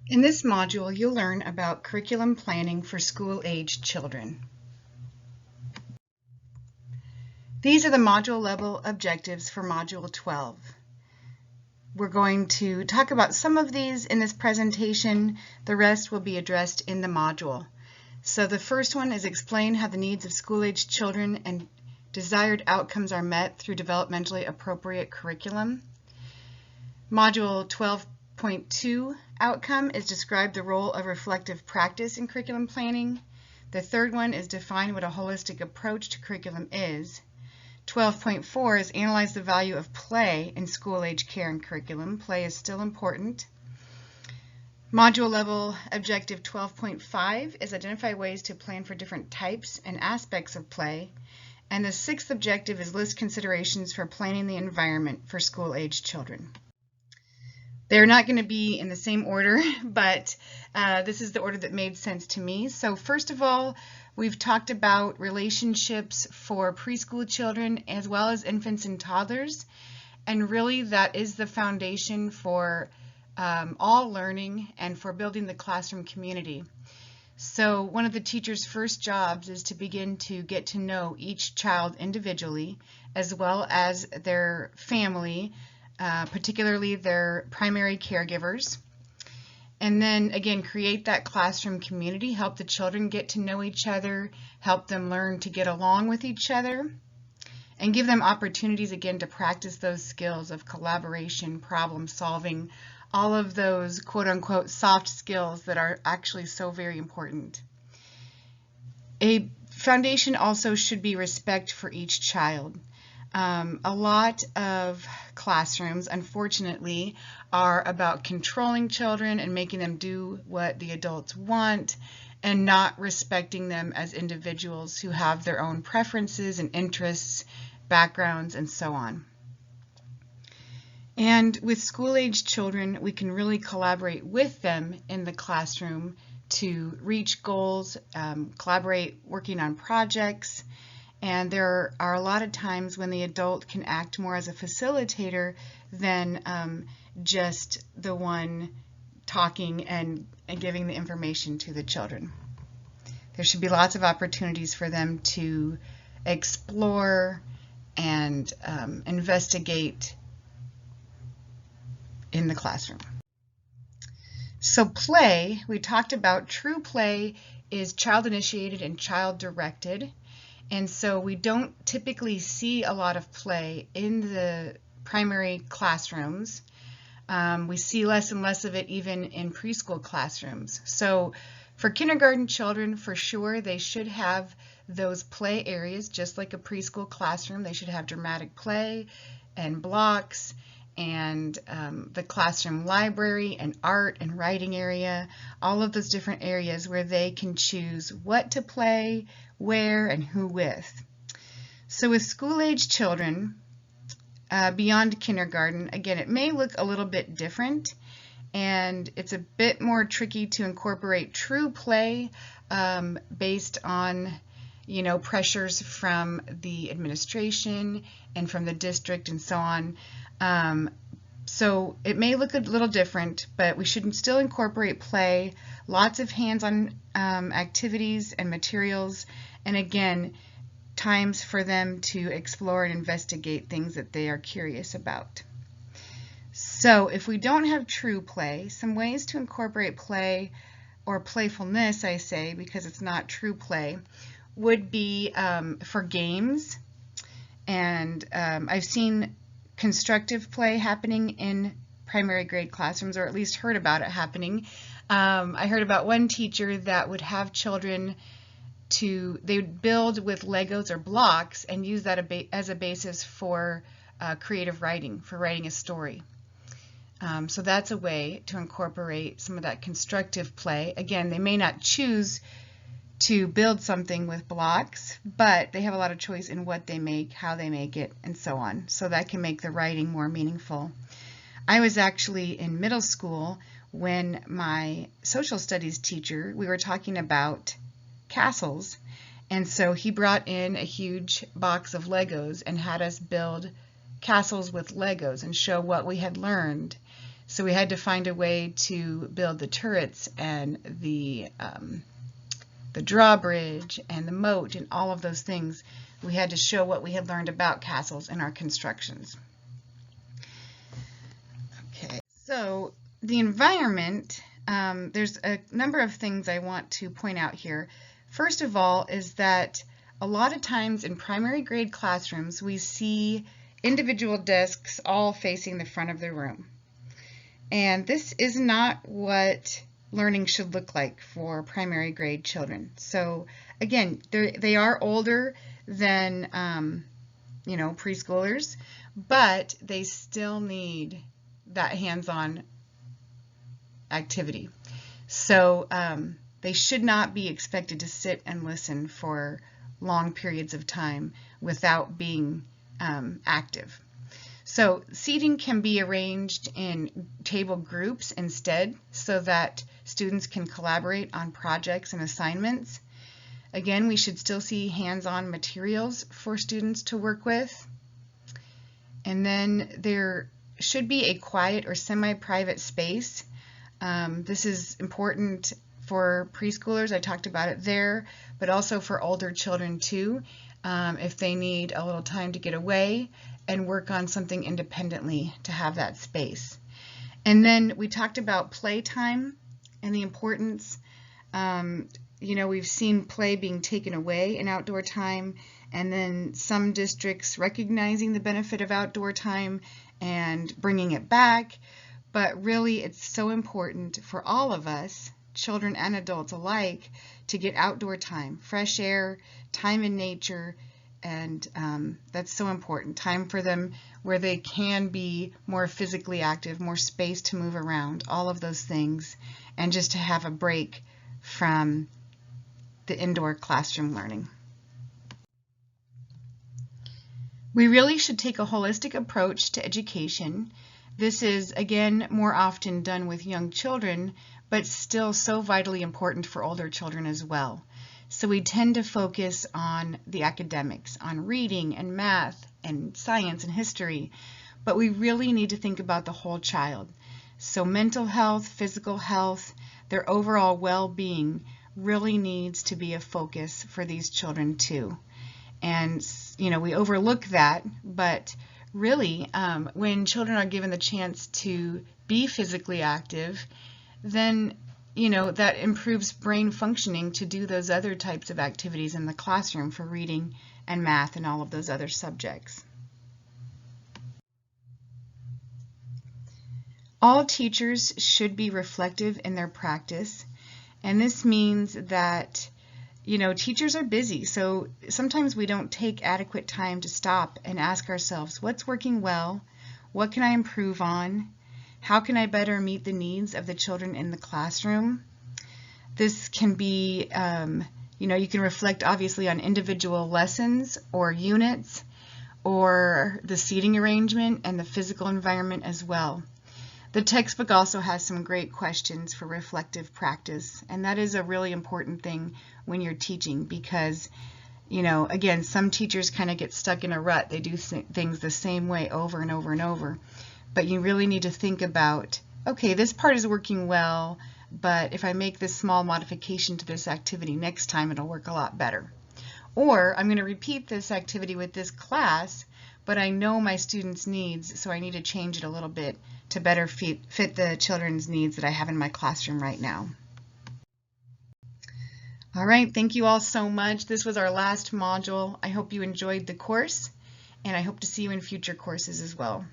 In this module, you'll learn about curriculum planning for school-aged children. These are the module level objectives for Module 12. We're going to talk about some of these in this presentation. The rest will be addressed in the module. So the first one is explain how the needs of school-aged children and desired outcomes are met through developmentally appropriate curriculum. Module 12.2 outcome is describe the role of reflective practice in curriculum planning. The third one is define what a holistic approach to curriculum is. 12.4 is analyze the value of play in school-age care and curriculum. Play is still important. Module level objective 12.5 is identify ways to plan for different types and aspects of play. And the sixth objective is list considerations for planning the environment for school-age children. They're not going to be in the same order, but this is the order that made sense to me. So first of all, we've talked about relationships for preschool children as well as infants and toddlers. And really that is the foundation for all learning and for building the classroom community. So one of the teacher's first jobs is to begin to get to know each child individually as well as their family, particularly their primary caregivers. And then again, create that classroom community, help the children get to know each other, help them learn to get along with each other, and give them opportunities again to practice those skills of collaboration, problem solving, all of those quote-unquote soft skills that are actually so very important. A foundation also should be respect for each child. A lot of classrooms, unfortunately, are about controlling children and making them do what the adults want and not respecting them as individuals who have their own preferences and interests, backgrounds, and so on. And with school-aged children, we can really collaborate with them in the classroom to reach goals, collaborate working on projects. And there are a lot of times when the adult can act more as a facilitator than just the one talking and giving the information to the children. There should be lots of opportunities for them to explore and investigate in the classroom. So play, we talked about true play is child-initiated and child-directed. And so we don't typically see a lot of play in the primary classrooms. We see less and less of it even in preschool classrooms. So for kindergarten children, for sure, they should have those play areas just like a preschool classroom. They should have dramatic play and blocks and the classroom library and art and writing area, all of those different areas where they can choose what to play, where, and who with. So with school-age children, beyond kindergarten, again, it may look a little bit different, and it's a bit more tricky to incorporate true play based on pressures from the administration and from the district and so on. So it may look a little different, but we should still incorporate play, lots of hands-on activities and materials, and again, times for them to explore and investigate things that they are curious about. So if we don't have true play, some ways to incorporate play or playfulness, I say, because it's not true play, would be for games. And I've seen constructive play happening in primary grade classrooms, or at least heard about it happening. I heard about one teacher that would have children they would build with Legos or blocks and use that as a basis for creative writing, for writing a story. So that's a way to incorporate some of that constructive play. Again, they may not choose to build something with blocks, but they have a lot of choice in what they make, how they make it, and so on. So that can make the writing more meaningful. I was actually in middle school when my social studies teacher, we were talking about castles, and so he brought in a huge box of Legos and had us build castles with Legos and show what we had learned. So we had to find a way to build the turrets and the drawbridge and the moat and all of those things. We had to show what we had learned about castles in our constructions. Okay, so the environment, there's a number of things I want to point out here. First of all is that a lot of times in primary grade classrooms we see individual desks all facing the front of the room. And this is not what learning should look like for primary grade children. So again, they are older than preschoolers, but they still need that hands-on activity. So they should not be expected to sit and listen for long periods of time without being active. So seating can be arranged in table groups instead so that students can collaborate on projects and assignments. Again, we should still see hands-on materials for students to work with. And then there should be a quiet or semi-private space. This is important for preschoolers, I talked about it there, but also for older children too, if they need a little time to get away and work on something independently to have that space. And then we talked about playtime and the importance. We've seen play being taken away in outdoor time, and then some districts recognizing the benefit of outdoor time and bringing it back. But really, it's so important for all of us, children and adults alike, to get outdoor time, fresh air, time in nature, and that's so important. Time for them where they can be more physically active, more space to move around, all of those things, and just to have a break from the indoor classroom learning. We really should take a holistic approach to education. This is, again, more often done with young children, but still so vitally important for older children as well. So we tend to focus on the academics, on reading and math and science and history, but we really need to think about the whole child. So mental health, physical health, their overall well-being really needs to be a focus for these children too. And we overlook that, but really when children are given the chance to be physically active, then that improves brain functioning to do those other types of activities in the classroom for reading and math and all of those other subjects. All teachers should be reflective in their practice, and this means that teachers are busy, so sometimes we don't take adequate time to stop and ask ourselves, what's working well? What can I improve on? How can I better meet the needs of the children in the classroom? This can be, you can reflect obviously on individual lessons or units, or the seating arrangement and the physical environment as well. The textbook also has some great questions for reflective practice, and that is a really important thing when you're teaching because, again, some teachers kind of get stuck in a rut. They do things the same way over and over and over. But you really need to think about, okay, this part is working well, but if I make this small modification to this activity next time, it'll work a lot better. Or I'm going to repeat this activity with this class, but I know my students' needs, so I need to change it a little bit to better fit the children's needs that I have in my classroom right now. All right, thank you all so much. This was our last module. I hope you enjoyed the course, and I hope to see you in future courses as well.